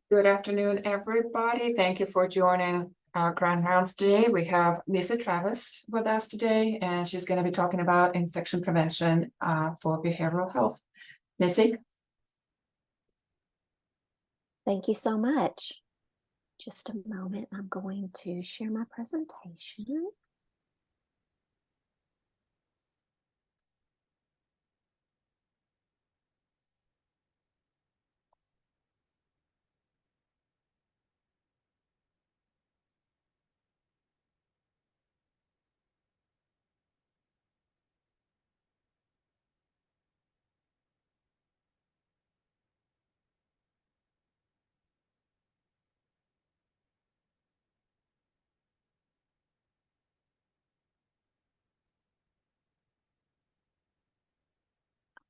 Good afternoon, everybody. Thank you for joining our Grand Rounds today. We have Lisa Travis with us today, and she's going to be talking about infection prevention for behavioral health. Missy? Thank you so much. Just a moment, I'm going to share my presentation.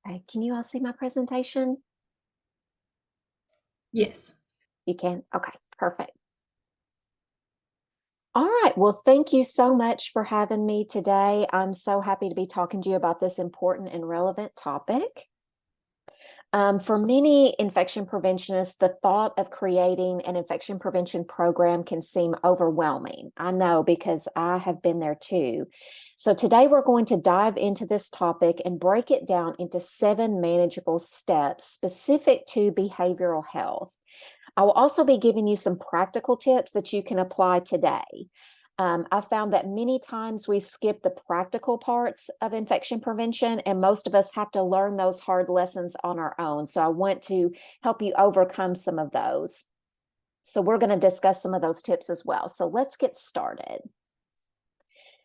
Okay, can you all see my presentation? Yes. You can? Okay, perfect. All right, well, thank you so much for having me today. I'm so happy to be talking to you about this important and relevant topic. For many infection preventionists, the thought of creating an infection prevention program can seem overwhelming. I know because I have been there too. So today we're going to dive into this topic and break it down into 7 manageable steps specific to behavioral health. I will also be giving you some practical tips that you can apply today. I found that many times we skip the practical parts of infection prevention, and most of us have to learn those hard lessons on our own. So I want to help you overcome some of those. So we're going to discuss some of those tips as well. So let's get started.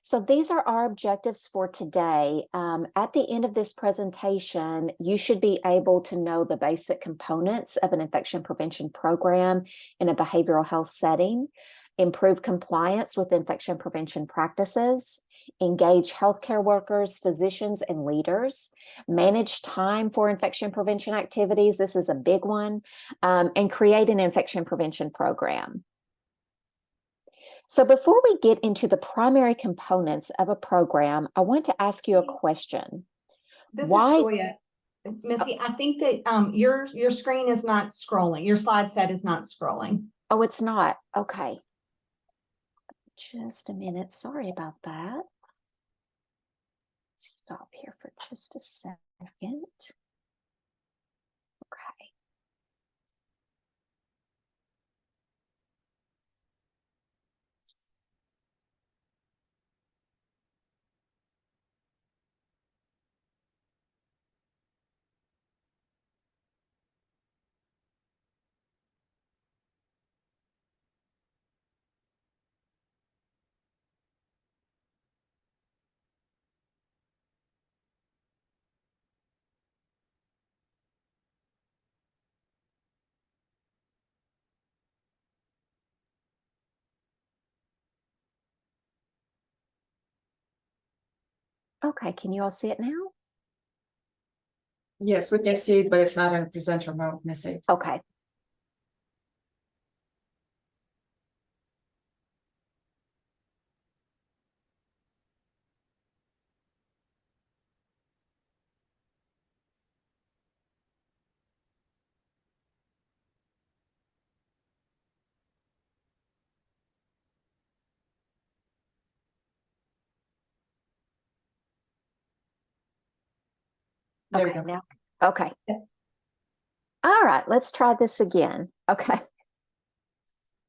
So these are our objectives for today. At the end of this presentation, you should be able to know the basic components of an infection prevention program in a behavioral health setting, improve compliance with infection prevention practices, engage healthcare workers, physicians, and leaders, manage time for infection prevention activities. This is a big one, and create an infection prevention program. So before we get into the primary components of a program, I want to ask you a question. This Why? is Joya. Missy, I think that your screen is not scrolling. Your slide set is not scrolling. Oh, it's not. Okay. Just a minute. Sorry about that. Stop here for just a second. Okay. Okay, can you all see it now? Yes, we can see it, but it's not in presenter mode, Missy. Okay. There Okay, you go. now. Okay. All right, let's try this again. Okay.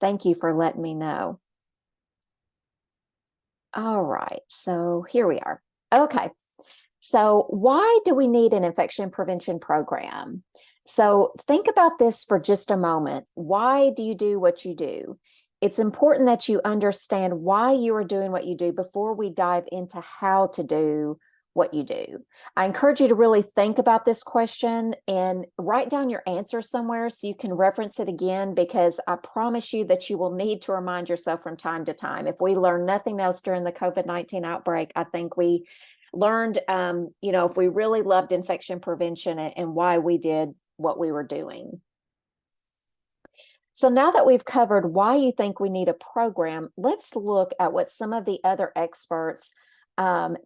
Thank you for letting me know. All right, so here we are. Okay, so why do we need an infection prevention program? So think about this for just a moment. Why do you do what you do? It's important that you understand why you are doing what you do before we dive into how to do what you do. I encourage you to really think about this question and write down your answer somewhere so you can reference it again, because I promise you that you will need to remind yourself from time to time. If we learn nothing else during the COVID-19 outbreak, I think we learned, if we really loved infection prevention and why we did what we were doing. So now that we've covered why you think we need a program, let's look at what some of the other experts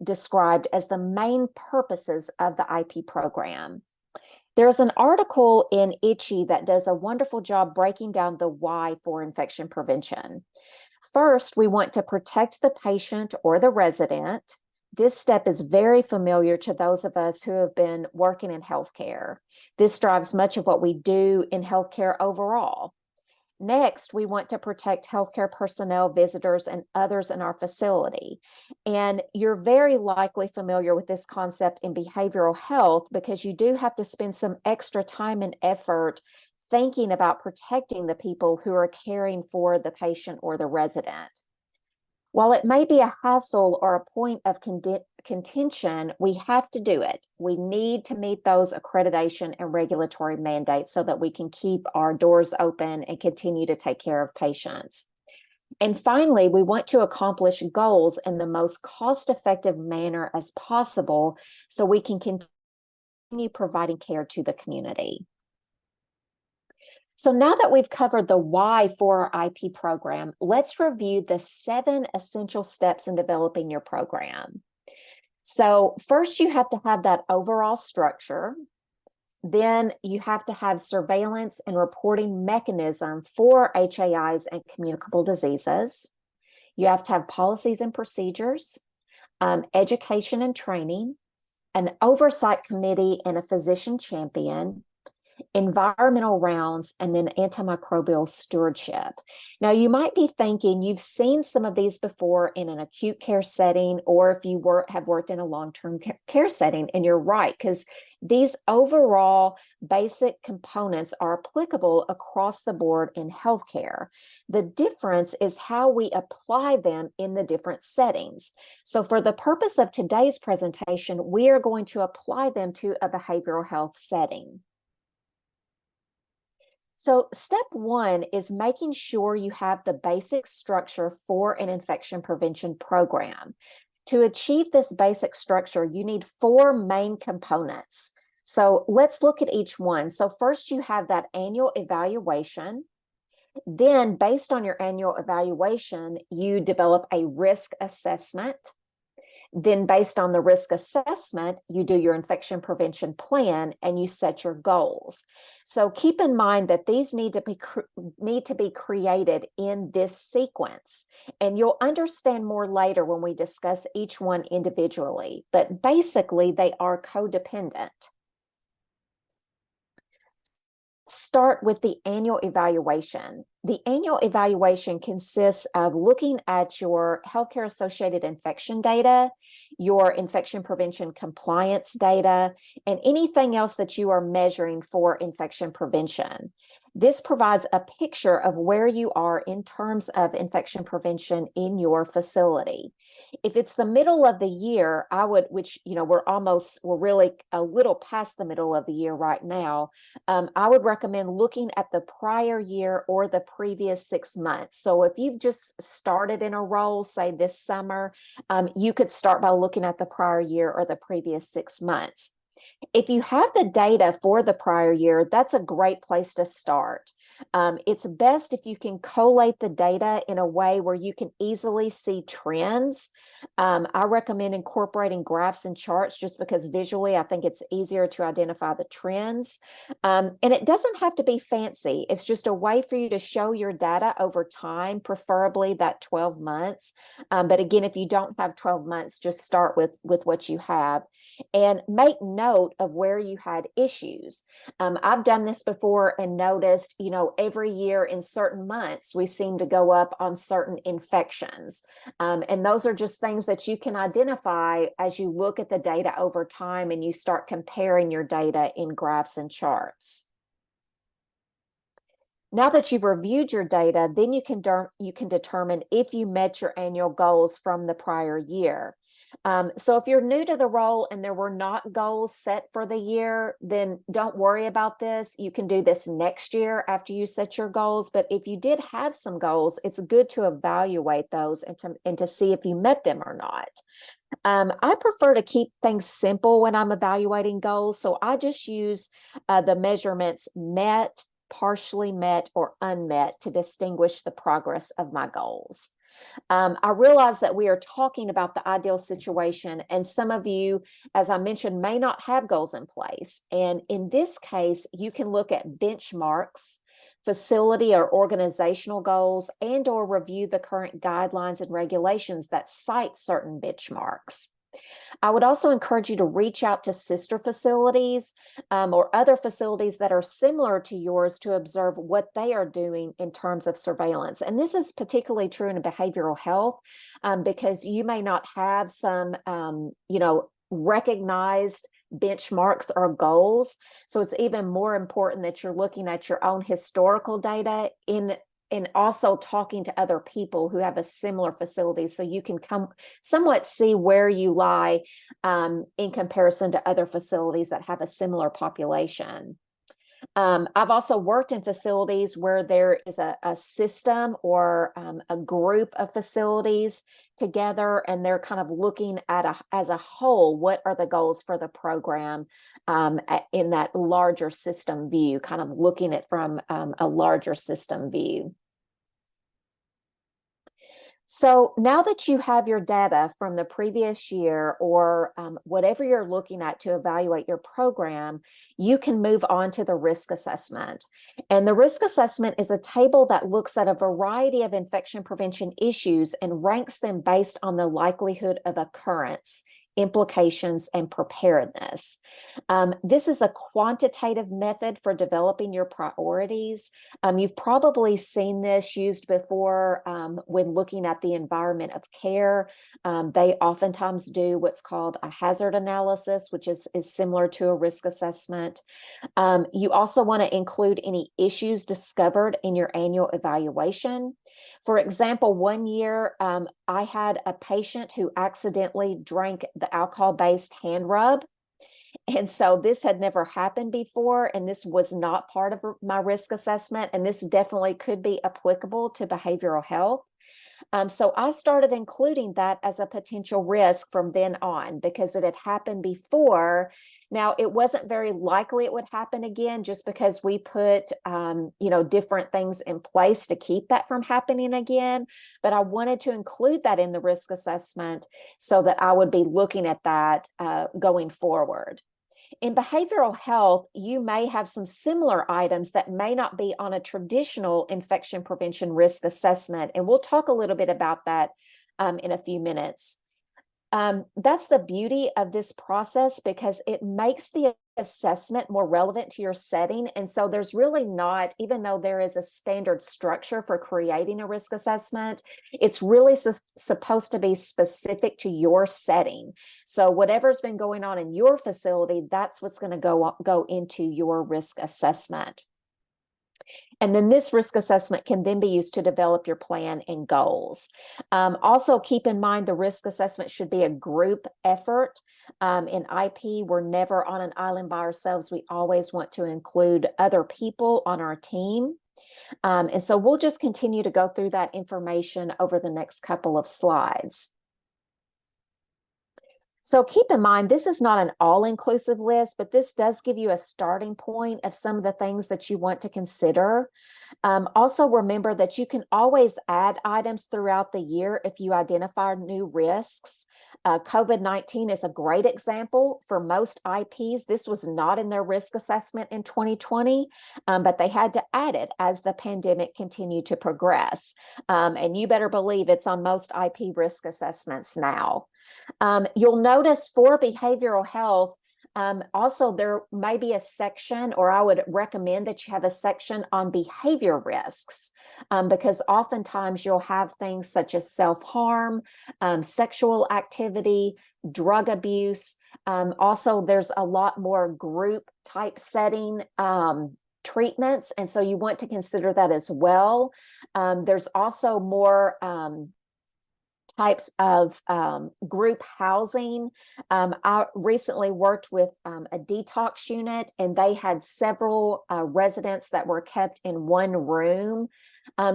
described as the main purposes of the IP program. There's an article in Itchy that does a wonderful job breaking down the why for infection prevention. First, we want to protect the patient or the resident. This step is very familiar to those of us who have been working in healthcare. This drives much of what we do in healthcare overall. Next, we want to protect healthcare personnel, visitors, and others in our facility. And you're very likely familiar with this concept in behavioral health because you do have to spend some extra time and effort thinking about protecting the people who are caring for the patient or the resident. While it may be a hassle or a point of contention, we have to do it. We need to meet those accreditation and regulatory mandates so that we can keep our doors open and continue to take care of patients. And finally, we want to accomplish goals in the most cost-effective manner as possible so we can continue providing care to the community. So now that we've covered the why for our IP program, let's review the 7 essential steps in developing your program. So first, you have to have that overall structure. Then you have to have surveillance and reporting mechanism for HAIs and communicable diseases. You have to have policies and procedures, education and training, an oversight committee and a physician champion, environmental rounds, and then antimicrobial stewardship. Now, you might be thinking you've seen some of these before in an acute care setting, or if you have worked in a long-term care setting, and you're right, because these overall basic components are applicable across the board in healthcare. The difference is how we apply them in the different settings. So for the purpose of today's presentation, we are going to apply them to a behavioral health setting. So step 1 is making sure you have the basic structure for an infection prevention program. To achieve this basic structure, you need 4 main components. So let's look at each one. So first, you have that annual evaluation. Then, based on your annual evaluation, you develop a risk assessment. Then, based on the risk assessment, you do your infection prevention plan and you set your goals. So keep in mind that these need to be created in this sequence. And you'll understand more later when we discuss each one individually. But basically, they are codependent. Start with the annual evaluation. The annual evaluation consists of looking at your healthcare-associated infection data, your infection prevention compliance data, and anything else that you are measuring for infection prevention. This provides a picture of where you are in terms of infection prevention in your facility. If it's the middle of the year, we're really a little past the middle of the year right now, I would recommend looking at the prior year or the previous 6 months. So if you've just started in a role, say this summer, you could start by looking at the prior year or the previous 6 months. If you have the data for the prior year, that's a great place to start. It's best if you can collate the data in a way where you can easily see trends. I recommend incorporating graphs and charts just because visually I think it's easier to identify the trends. And it doesn't have to be fancy. It's just a way for you to show your data over time, preferably that 12 months. But again, if you don't have 12 months, just start with what you have and make note of where you had issues. I've done this before and noticed, every year in certain months, we seem to go up on certain infections. And those are just things that you can identify as you look at the data over time and you start comparing your data in graphs and charts. Now that you've reviewed your data, then you can determine if you met your annual goals from the prior year. So if you're new to the role and there were not goals set for the year, then don't worry about this. You can do this next year after you set your goals. But if you did have some goals, it's good to evaluate those and to see if you met them or not. I prefer to keep things simple when I'm evaluating goals. So I just use the measurements met, partially met, or unmet to distinguish the progress of my goals. I realize that we are talking about the ideal situation, and some of you, as I mentioned, may not have goals in place. And in this case, you can look at benchmarks, facility or organizational goals, and or review the current guidelines and regulations that cite certain benchmarks. I would also encourage you to reach out to sister facilities or other facilities that are similar to yours to observe what they are doing in terms of surveillance. And this is particularly true in behavioral health because you may not have some, recognized benchmarks or goals. So it's even more important that you're looking at your own historical data and also talking to other people who have a similar facility so you can somewhat see where you lie in comparison to other facilities that have a similar population. I've also worked in facilities where there is a system or a group of facilities together, and they're kind of looking at as a whole, what are the goals for the program in that larger system view, kind of looking at from a larger system view. So now that you have your data from the previous year or whatever you're looking at to evaluate your program, you can move on to the risk assessment. And the risk assessment is a table that looks at a variety of infection prevention issues and ranks them based on the likelihood of occurrence, implications, and preparedness. This is a quantitative method for developing your priorities. You've probably seen this used before when looking at the environment of care. They oftentimes do what's called a hazard analysis, which is similar to a risk assessment. You also want to include any issues discovered in your annual evaluation. For example, one year I had a patient who accidentally drank the alcohol-based hand rub. And so this had never happened before, and this was not part of my risk assessment, and this definitely could be applicable to behavioral health. So I started including that as a potential risk from then on because it had happened before. Now, it wasn't very likely it would happen again just because we put, different things in place to keep that from happening again. But I wanted to include that in the risk assessment so that I would be looking at that going forward. In behavioral health, you may have some similar items that may not be on a traditional infection prevention risk assessment, and we'll talk a little bit about that in a few minutes. That's the beauty of this process because it makes the assessment more relevant to your setting. And so there's really not, even though there is a standard structure for creating a risk assessment, it's really supposed to be specific to your setting. So whatever's been going on in your facility, that's what's going to go into your risk assessment. And then this risk assessment can then be used to develop your plan and goals. Also, keep in mind the risk assessment should be a group effort. In IP, we're never on an island by ourselves. We always want to include other people on our team. And so we'll just continue to go through that information over the next couple of slides. So keep in mind, this is not an all-inclusive list, but this does give you a starting point of some of the things that you want to consider. Also, remember that you can always add items throughout the year if you identify new risks. COVID-19 is a great example. For most IPs, this was not in their risk assessment in 2020, but they had to add it as the pandemic continued to progress. And you better believe it's on most IP risk assessments now. You'll notice for behavioral health, also there may be a section, or I would recommend that you have a section on behavior risks, because oftentimes you'll have things such as self-harm, sexual activity, drug abuse. Also, there's a lot more group type setting treatments, and so you want to consider that as well. There's also more types of group housing. I recently worked with a detox unit, and they had several residents that were kept in one room.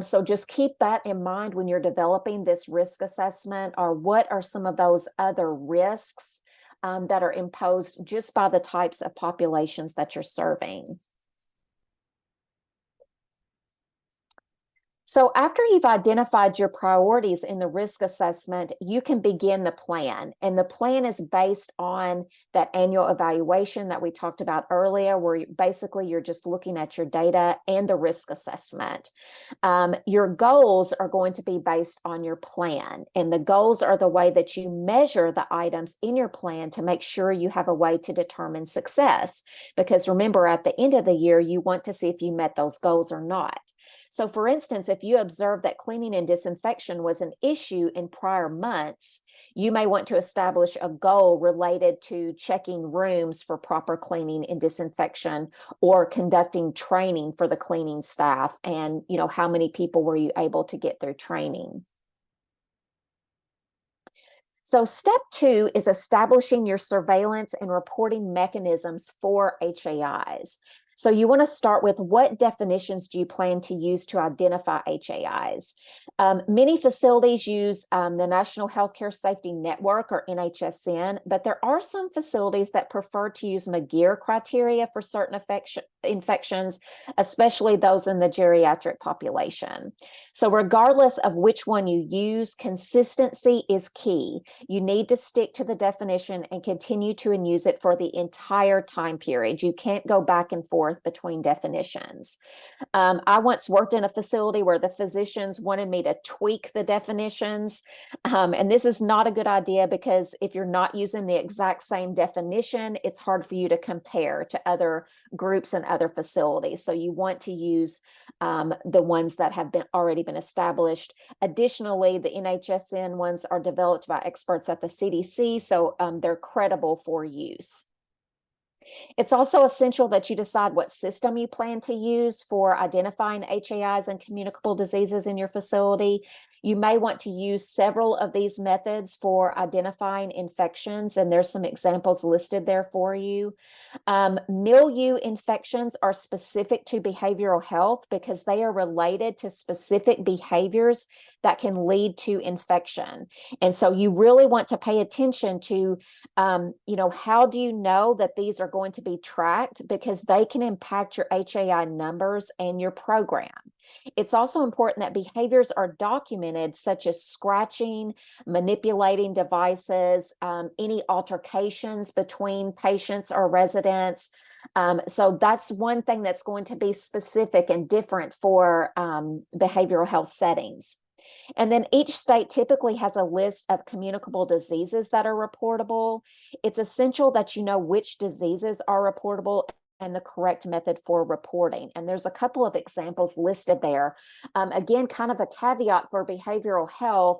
So just keep that in mind when you're developing this risk assessment, or what are some of those other risks that are imposed just by the types of populations that you're serving. So after you've identified your priorities in the risk assessment, you can begin the plan. And the plan is based on that annual evaluation that we talked about earlier, where basically you're just looking at your data and the risk assessment. Your goals are going to be based on your plan. And the goals are the way that you measure the items in your plan to make sure you have a way to determine success. Because remember, at the end of the year, you want to see if you met those goals or not. So for instance, if you observe that cleaning and disinfection was an issue in prior months, you may want to establish a goal related to checking rooms for proper cleaning and disinfection, or conducting training for the cleaning staff. And, how many people were you able to get through training? So step 2 is establishing your surveillance and reporting mechanisms for HAIs. So you want to start with, what definitions do you plan to use to identify HAIs? Many facilities use the National Healthcare Safety Network, or NHSN, but there are some facilities that prefer to use McGear criteria for certain infections, especially those in the geriatric population. So regardless of which one you use, consistency is key. You need to stick to the definition and continue to use it for the entire time period. You can't go back and forth between definitions. I once worked in a facility where the physicians wanted me to tweak the definitions. And this is not a good idea, because if you're not using the exact same definition, it's hard for you to compare to other groups and other facilities. So you want to use the ones that have already been established. Additionally, the NHSN ones are developed by experts at the CDC, so they're credible for use. It's also essential that you decide what system you plan to use for identifying HAIs and communicable diseases in your facility. You may want to use several of these methods for identifying infections, and there's some examples listed there for you. Milieu infections are specific to behavioral health because they are related to specific behaviors that can lead to infection. And so you really want to pay attention to, how do you know that these are going to be tracked? Because they can impact your HAI numbers and your program. It's also important that behaviors are documented, such as scratching, manipulating devices, any altercations between patients or residents. So that's one thing that's going to be specific and different for behavioral health settings. And then each state typically has a list of communicable diseases that are reportable. It's essential that you know which diseases are reportable and the correct method for reporting. And there's a couple of examples listed there. Again, kind of a caveat for behavioral health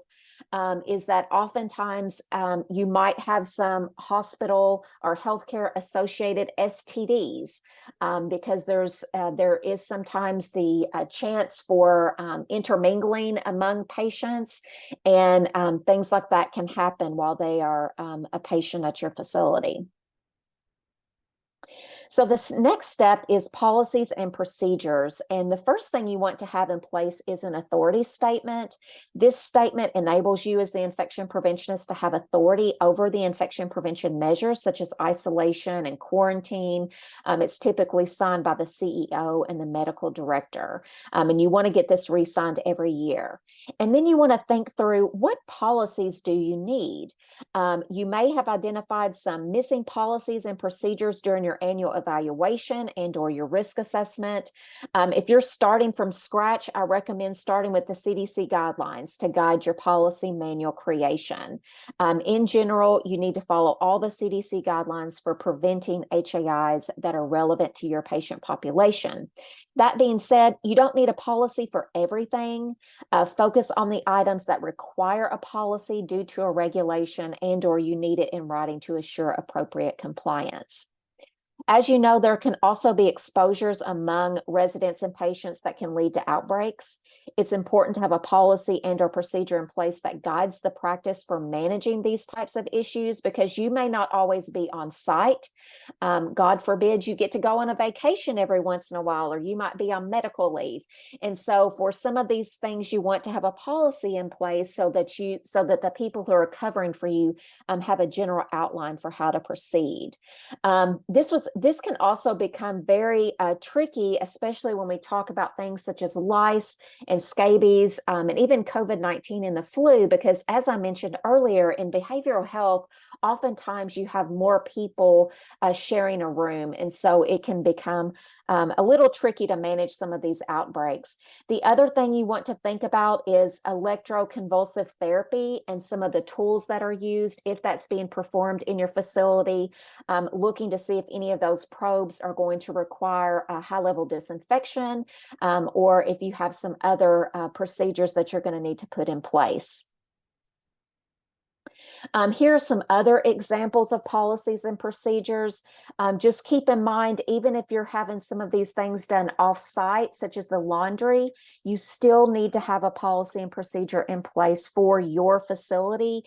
is that oftentimes you might have some hospital or healthcare associated STDs, because there is sometimes the chance for intermingling among patients, and things like that can happen while they are a patient at your facility. So this next step is policies and procedures. And the first thing you want to have in place is an authority statement. This statement enables you as the infection preventionist to have authority over the infection prevention measures, such as isolation and quarantine. It's typically signed by the CEO and the medical director. And you want to get this re-signed every year. And then you want to think through, what policies do you need? You may have identified some missing policies and procedures during your annual evaluation and or your risk assessment. If you're starting from scratch, I recommend starting with the CDC guidelines to guide your policy manual creation. In general, you need to follow all the CDC guidelines for preventing HAIs that are relevant to your patient population. That being said, you don't need a policy for everything. Focus on the items that require a policy due to a regulation and or you need it in writing to assure appropriate compliance. As you know, there can also be exposures among residents and patients that can lead to outbreaks. It's important to have a policy and or procedure in place that guides the practice for managing these types of issues, because you may not always be on site. God forbid you get to go on a vacation every once in a while, or you might be on medical leave. And so for some of these things, you want to have a policy in place so that the people who are covering for you have a general outline for how to proceed. This was this can also become very tricky, especially when we talk about things such as lice and scabies, and even COVID-19 and the flu, because as I mentioned earlier, in behavioral health, oftentimes you have more people sharing a room. And so it can become a little tricky to manage some of these outbreaks. The other thing you want to think about is electroconvulsive therapy and some of the tools that are used if that's being performed in your facility, looking to see if any of those probes are going to require a high-level disinfection, or if you have some other procedures that you're going to need to put in place. Here are some other examples of policies and procedures. Just keep in mind, even if you're having some of these things done off-site, such as the laundry, you still need to have a policy and procedure in place for your facility,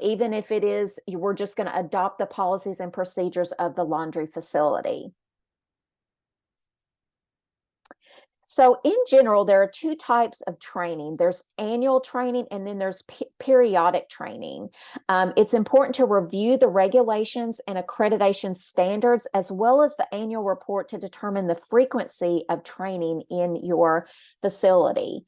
even if it is, we're just going to adopt the policies and procedures of the laundry facility. So in general, there are two types of training. There's annual training and then there's periodic training. It's important to review the regulations and accreditation standards as well as the annual report to determine the frequency of training in your facility.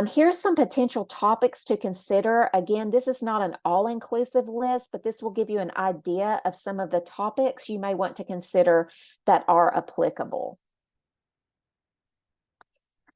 Here's some potential topics to consider. Again, this is not an all-inclusive list, but this will give you an idea of some of the topics you may want to consider that are applicable.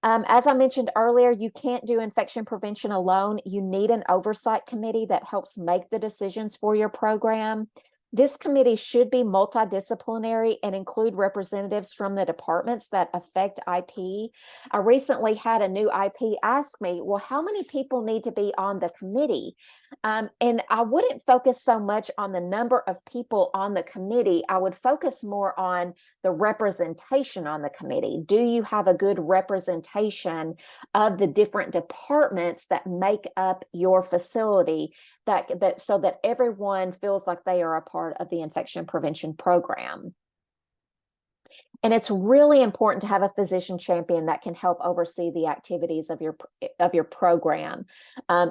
As I mentioned earlier, you can't do infection prevention alone. You need an oversight committee that helps make the decisions for your program. This committee should be multidisciplinary and include representatives from the departments that affect IP. I recently had a new IP ask me, well, how many people need to be on the committee? And I wouldn't focus so much on the number of people on the committee. I would focus more on the representation on the committee. Do you have a good representation of the different departments that make up your facility, so that everyone feels like they are a part of the infection prevention program? And it's really important to have a physician champion that can help oversee the activities of your program.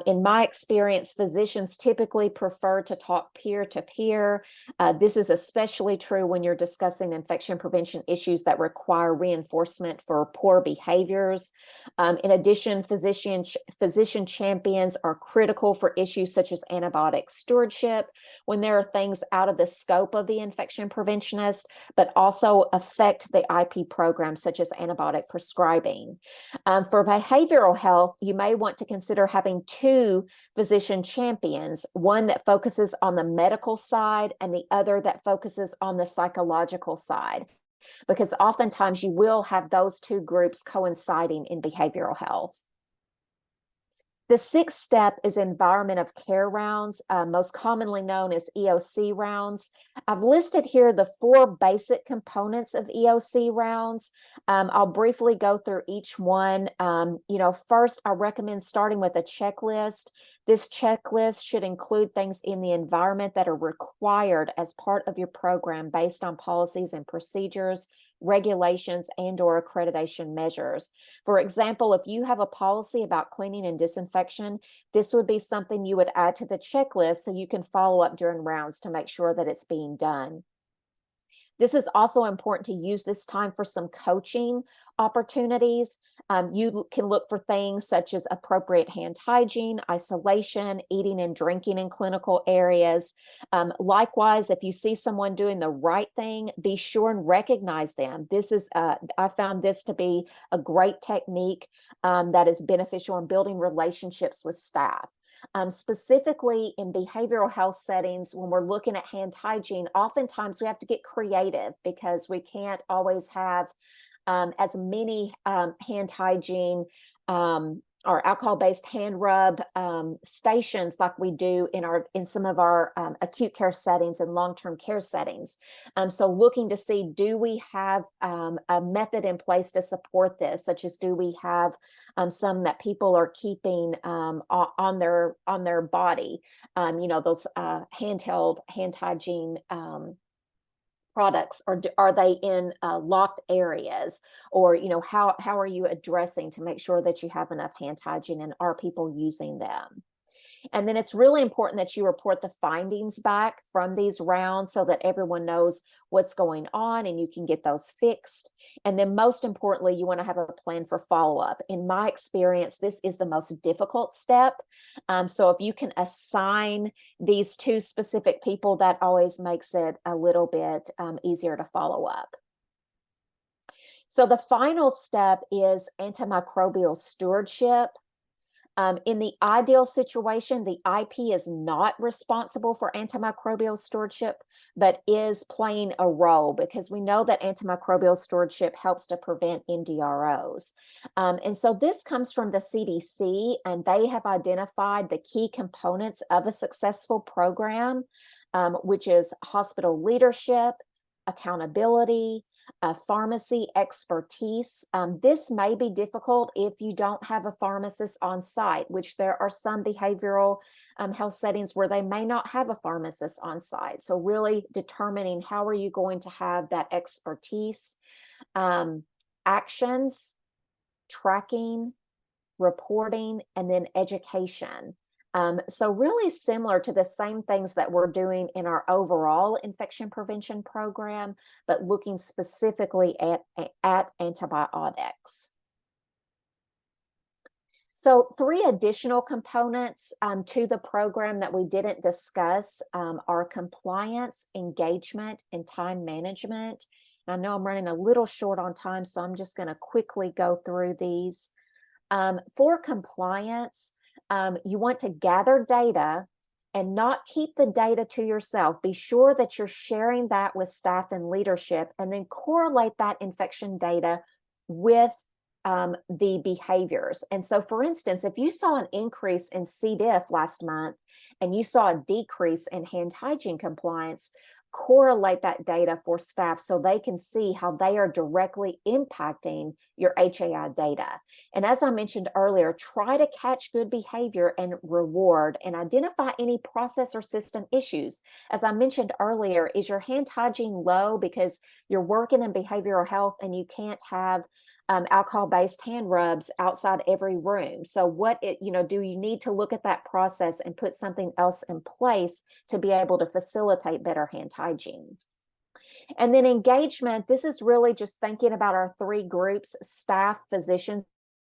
In my experience, physicians typically prefer to talk peer to peer. This is especially true when you're discussing infection prevention issues that require reinforcement for poor behaviors. In addition, physician champions are critical for issues such as antibiotic stewardship, when there are things out of the scope of the infection preventionist, but also affect the IP program, such as antibiotic prescribing. For behavioral health, you may want to consider having two physician champions, one that focuses on the medical side and the other that focuses on the psychological side, because oftentimes you will have those two groups coinciding in behavioral health. The sixth step is environment of care rounds, most commonly known as EOC rounds. I've listed here the 4 basic components of EOC rounds. I'll briefly go through each one. First, I recommend starting with a checklist. This checklist should include things in the environment that are required as part of your program based on policies and procedures, regulations, and/or accreditation measures. For example, if you have a policy about cleaning and disinfection, this would be something you would add to the checklist so you can follow up during rounds to make sure that it's being done. This is also important to use this time for some coaching opportunities. You can look for things such as appropriate hand hygiene, isolation, eating and drinking in clinical areas. Likewise, if you see someone doing the right thing, be sure and recognize them. I found this to be a great technique that is beneficial in building relationships with staff. Specifically in behavioral health settings, when we're looking at hand hygiene, oftentimes we have to get creative because we can't always have as many hand hygiene or alcohol-based hand rub stations like we do in some of our acute care settings and long-term care settings. So looking to see, do we have a method in place to support this, such as do we have some that people are keeping on their body, those handheld hand hygiene products, or are they in locked areas, or how are you addressing to make sure that you have enough hand hygiene, and are people using them? And then it's really important that you report the findings back from these rounds so that everyone knows what's going on and you can get those fixed. And then most importantly, you want to have a plan for follow-up. In my experience, this is the most difficult step. So if you can assign these two specific people, that always makes it a little bit easier to follow up. So the final step is antimicrobial stewardship. In the ideal situation, the IP is not responsible for antimicrobial stewardship, but is playing a role because we know that antimicrobial stewardship helps to prevent MDROs. And so this comes from the CDC, and they have identified the key components of a successful program, which is hospital leadership, accountability, pharmacy expertise. This may be difficult if you don't have a pharmacist on site, which there are some behavioral health settings where they may not have a pharmacist on site. So really determining how are you going to have that expertise, actions, tracking, reporting, and then education. So really similar to the same things that we're doing in our overall infection prevention program, but looking specifically at antibiotics. So 3 additional components to the program that we didn't discuss are compliance, engagement, and time management. And I know I'm running a little short on time, so I'm just going to quickly go through these. For compliance, you want to gather data and not keep the data to yourself. Be sure that you're sharing that with staff and leadership, and then correlate that infection data with the behaviors. And so, for instance, if you saw an increase in C. diff last month and you saw a decrease in hand hygiene compliance, correlate that data for staff so they can see how they are directly impacting your HAI data. And as I mentioned earlier, try to catch good behavior and reward and identify any process or system issues. As I mentioned earlier, is your hand hygiene low because you're working in behavioral health and you can't have alcohol-based hand rubs outside every room? So do you need to look at that process and put something else in place to be able to facilitate better hand hygiene? And then engagement, this is really just thinking about our 3 groups: staff, physicians,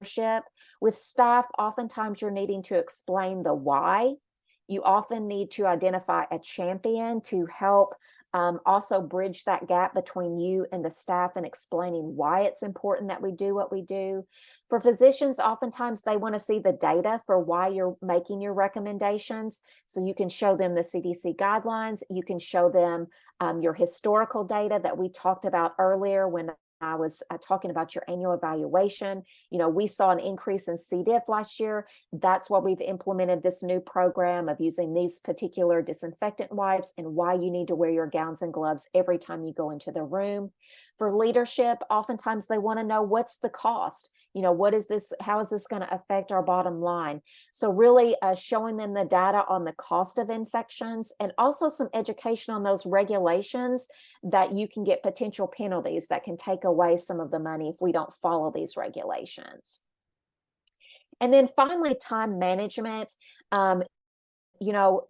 leadership. With staff, oftentimes you're needing to explain the why. You often need to identify a champion to help also bridge that gap between you and the staff and explaining why it's important that we do what we do. For physicians, oftentimes they want to see the data for why you're making your recommendations. So you can show them the CDC guidelines. You can show them your historical data that we talked about earlier when I was talking about your annual evaluation. We saw an increase in C. diff last year. That's why we've implemented this new program of using these particular disinfectant wipes and why you need to wear your gowns and gloves every time you go into the room. For leadership, oftentimes they want to know what's the cost. What is this? How is this going to affect our bottom line? So really showing them the data on the cost of infections and also some education on those regulations that you can get potential penalties that can take away some of the money if we don't follow these regulations. And then finally, time management.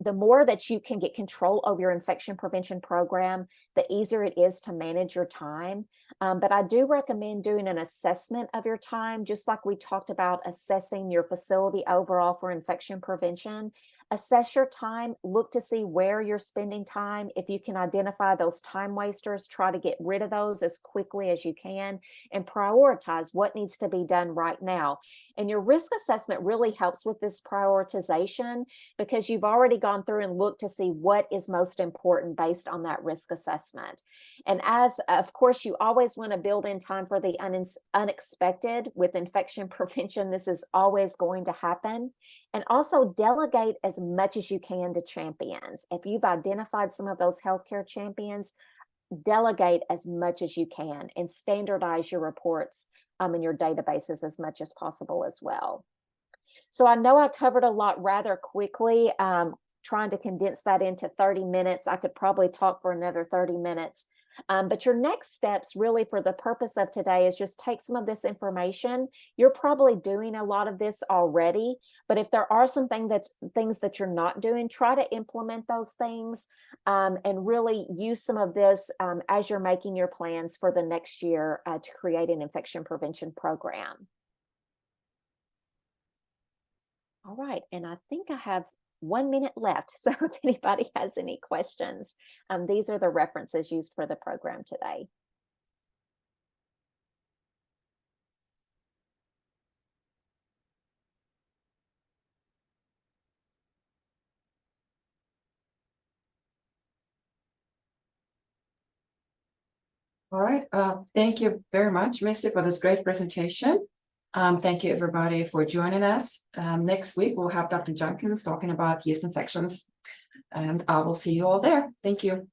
The more that you can get control over your infection prevention program, the easier it is to manage your time. But I do recommend doing an assessment of your time, just like we talked about assessing your facility overall for infection prevention. Assess your time, look to see where you're spending time. If you can identify those time wasters, try to get rid of those as quickly as you can and prioritize what needs to be done right now. And your risk assessment really helps with this prioritization because you've already gone through and looked to see what is most important based on that risk assessment. And of course, you always want to build in time for the unexpected. With infection prevention, this is always going to happen. And also delegate as much as you can to champions. If you've identified some of those healthcare champions, delegate as much as you can and standardize your reports in your databases as much as possible as well. So I know I covered a lot rather quickly, trying to condense that into 30 minutes. I could probably talk for another 30 minutes But your next steps really for the purpose of today is just take some of this information. You're probably doing a lot of this already, but if there are some things that you're not doing, try to implement those things and really use some of this as you're making your plans for the next year to create an infection prevention program. All right, and I think I have 1 minute left. So if anybody has any questions, these are the references used for the program today. All right, thank you very much, Missy, for this great presentation. Thank you, everybody, for joining us. Next week, we'll have Dr. Jenkins talking about yeast infections, and I will see you all there. Thank you.